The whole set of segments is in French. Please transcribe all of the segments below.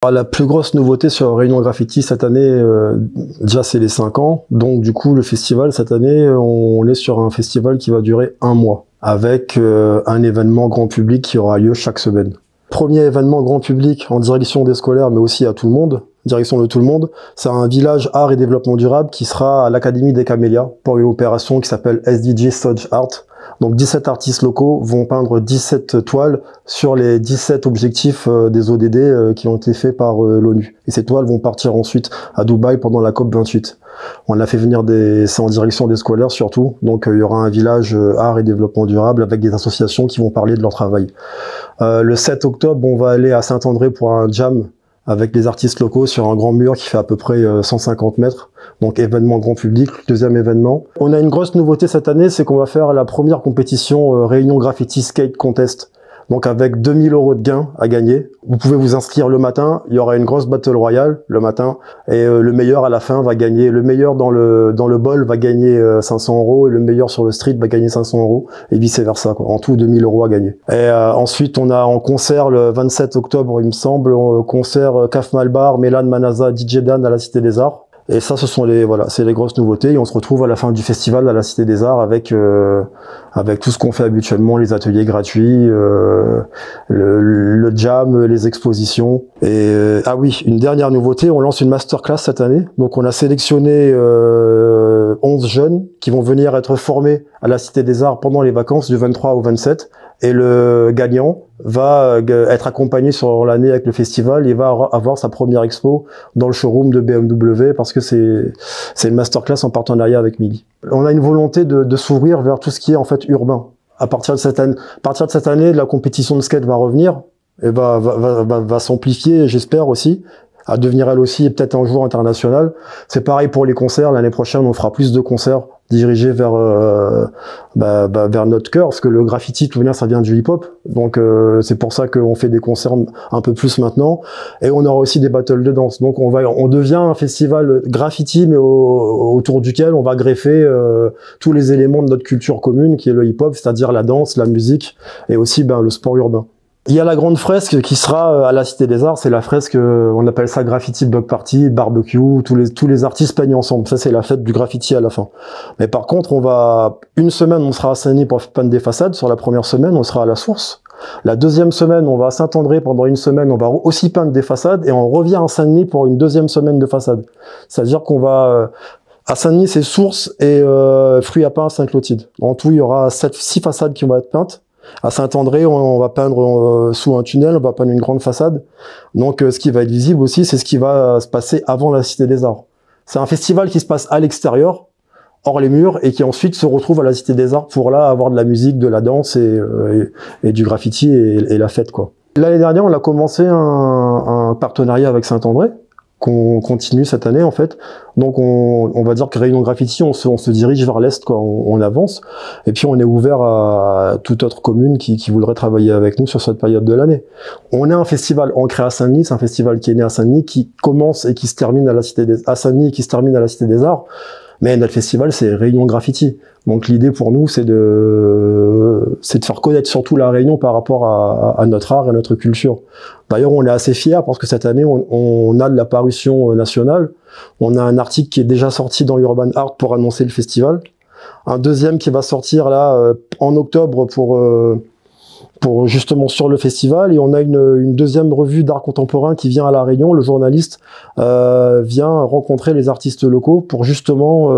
Alors, la plus grosse nouveauté sur Réunion Graffiti cette année, déjà c'est les 5 ans. Donc du coup le festival cette année, on est sur un festival qui va durer 1 mois, avec un événement grand public qui aura lieu chaque semaine. Premier événement grand public en direction des scolaires, mais aussi à tout le monde, direction de tout le monde, c'est un village art et développement durable qui sera à l'Académie des Camélias pour une opération qui s'appelle SDG Sodge Art. Donc 17 artistes locaux vont peindre 17 toiles sur les 17 objectifs des ODD qui ont été faits par l'ONU. Et ces toiles vont partir ensuite à Dubaï pendant la COP 28. On a fait venir c'est en direction des scolaires surtout. Donc il y aura un village art et développement durable avec des associations qui vont parler de leur travail. Le 7 octobre, on va aller à Saint-André pour un jam avec les artistes locaux sur un grand mur qui fait à peu près 150 mètres. Donc événement grand public, deuxième événement. On a une grosse nouveauté cette année, c'est qu'on va faire la première compétition Réunion Graffiti Skate Contest. Donc avec 2000 € de gains à gagner. Vous pouvez vous inscrire le matin, il y aura une grosse battle royale le matin, et le meilleur à la fin va gagner, le meilleur dans le bol va gagner 500 € et le meilleur sur le street va gagner 500 € et vice versa, quoi. En tout 2000 € à gagner. Et ensuite on a en concert le 27 octobre il me semble, concert Kaf Malbar, Mélan Manaza, DJ Dan à la Cité des Arts. Et ça, ce sont c'est les grosses nouveautés. Et on se retrouve à la fin du festival à la Cité des Arts avec tout ce qu'on fait habituellement, les ateliers gratuits, le jam, les expositions. Et ah oui, une dernière nouveauté, on lance une masterclass cette année. Donc on a sélectionné 11 jeunes qui vont venir être formés à la Cité des Arts pendant les vacances du 23 au 27. Et le gagnant va être accompagné sur l'année avec le festival et va avoir sa première expo dans le showroom de BMW parce que c'est une masterclass en partenariat avec Mili. On a une volonté de s'ouvrir vers tout ce qui est en fait urbain. À partir de cette année, la compétition de skate va revenir et va s'amplifier, j'espère aussi, à devenir elle aussi peut-être un jour international. C'est pareil pour les concerts. L'année prochaine, on fera plus de concerts dirigés vers notre cœur, parce que le graffiti, tout venir, ça vient du hip-hop. Donc c'est pour ça qu'on fait des concerts un peu plus maintenant. Et on aura aussi des battles de danse. Donc on devient un festival graffiti, mais autour duquel on va greffer tous les éléments de notre culture commune, qui est le hip-hop, c'est-à-dire la danse, la musique, et aussi le sport urbain. Il y a la grande fresque qui sera à la Cité des Arts, c'est la fresque, on appelle ça graffiti block party, barbecue, tous les artistes peignent ensemble. Ça, c'est la fête du graffiti à la fin. Mais par contre, une semaine, on sera à Saint-Denis pour peindre des façades. Sur la première semaine, on sera à la source. La deuxième semaine, on va à Saint-André pendant une semaine, on va aussi peindre des façades et on revient à Saint-Denis pour une deuxième semaine de façade. C'est-à-dire qu'on va, à Saint-Denis, c'est source et fruits à pain à Saint-Clotilde. En tout, il y aura 6 façades qui vont être peintes. À Saint-André, on va peindre sous un tunnel, on va peindre une grande façade. Donc, ce qui va être visible aussi, c'est ce qui va se passer avant la Cité des Arts. C'est un festival qui se passe à l'extérieur, hors les murs, et qui ensuite se retrouve à la Cité des Arts pour là avoir de la musique, de la danse et du graffiti et la fête, quoi. L'année dernière, on a commencé un partenariat avec Saint-André, qu'on continue cette année en fait. Donc on va dire que Réunion Graffiti, on se dirige vers l'est, quoi. On avance et puis on est ouvert à toute autre commune qui voudrait travailler avec nous sur cette période de l'année. On est un festival ancré à Saint-Denis, c'est un festival qui est né à Saint-Denis, qui commence et qui se termine à Saint-Denis et qui se termine à la Cité des Arts. Mais notre festival, c'est Réunion Graffiti. Donc l'idée pour nous, c'est de faire connaître surtout la Réunion par rapport à notre art et à notre culture. D'ailleurs, on est assez fiers parce que cette année, on a de la parution nationale. On a un article qui est déjà sorti dans Urban Art pour annoncer le festival. Un deuxième qui va sortir là en octobre pour justement sur le festival, et on a une deuxième revue d'art contemporain qui vient à La Réunion. Le journaliste vient rencontrer les artistes locaux pour justement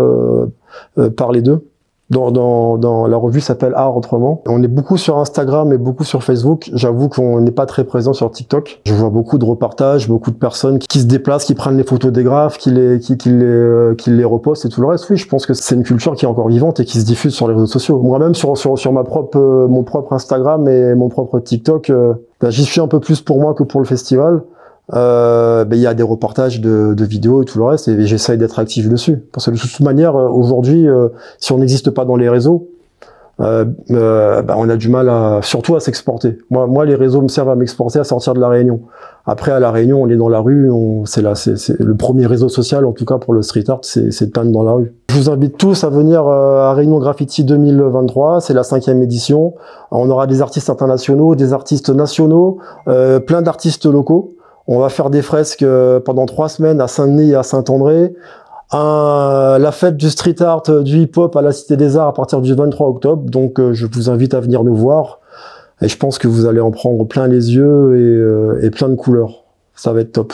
parler d'eux. Dans la revue s'appelle Art Autrement. On est beaucoup sur Instagram et beaucoup sur Facebook. J'avoue qu'on n'est pas très présent sur TikTok. Je vois beaucoup de reportages, beaucoup de personnes qui se déplacent, qui prennent les photos des graphes, qui les repostent et tout le reste. Oui, je pense que c'est une culture qui est encore vivante et qui se diffuse sur les réseaux sociaux. Moi-même sur mon propre Instagram et mon propre TikTok, j'y suis un peu plus pour moi que pour le festival. Il y a des reportages de vidéos et tout le reste, et j'essaye d'être actif dessus. Parce que de toute manière, aujourd'hui, si on n'existe pas dans les réseaux, on a du mal surtout à s'exporter. Moi, les réseaux me servent à m'exporter, à sortir de La Réunion. Après, à La Réunion, on est dans la rue, c'est le premier réseau social, en tout cas pour le street art, c'est de peindre dans la rue. Je vous invite tous à venir à Réunion Graffiti 2023, c'est la 5e édition. On aura des artistes internationaux, des artistes nationaux, plein d'artistes locaux. On va faire des fresques pendant 3 semaines à Saint-Denis et à Saint-André. La fête du street art, du hip-hop à la Cité des Arts à partir du 23 octobre. Donc, je vous invite à venir nous voir. Et je pense que vous allez en prendre plein les yeux et plein de couleurs. Ça va être top.